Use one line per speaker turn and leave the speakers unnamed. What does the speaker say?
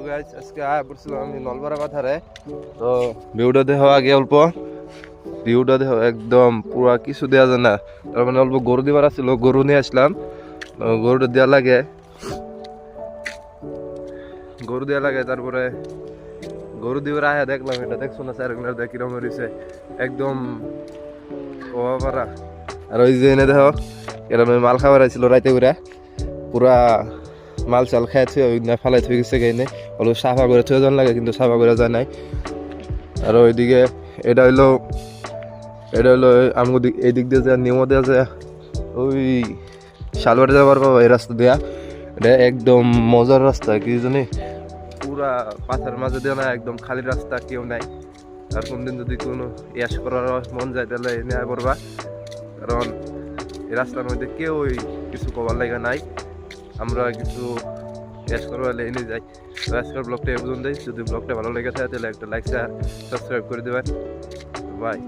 Guys আজকে পড়ছিলাম আমি নলবরা পাথারে। তো ভিউটা দেখো আগে অল্প, ভিউটা দেখো একদম পুরা কিছু দেওয়া যায় না। তার মানে অল্প গরু দিবার আসছিল, গরু নিয়ে আসলাম। গরুটা দেওয়া লাগে, গরু দেওয়া লাগে। তারপরে গরু দিবার আয়া দেখলাম, এটা দেখছো না স্যার কিরকম হয়েছে একদম পারা। আর ওই যে এনে দেখো এরকম মাল খাবার আসছিল রাইতে করে, পুরা মাল চাল খাইছে ওই না ফালাই থয়ে গেছে এনে, হলো সাফা করে থয়ে যান লাগে কিন্তু সাফা করে যায় নাই। আর ওইদিকে এটা হইলো আমগো এই দিক দিয়ে যা নিয়ম দেওয়া যায় ওই শালবাড়ি যাবার পাবো এই রাস্তা দেয়া। এটা একদম মজার রাস্তা, কি জানি পুরা পাথার মাঝে দেওয়া না, একদম খালি রাস্তা, কেউ নাই। আর কোনদিন যদি কোনো ইয়াস করার মন যায় তাহলে নেওয়া করবা, কারণ এই রাস্তার মধ্যে কেউ কিছু কবার লাগা নাই। আমরা কিছু ইয়াস করবার এনে যাই। তো আজকের ব্লগটা এই পর্যন্তই। যদি ব্লগটা ভালো লেগে থাকে তাহলে একটা লাইক সাবস্ক্রাইব করে দেবেন। বাই।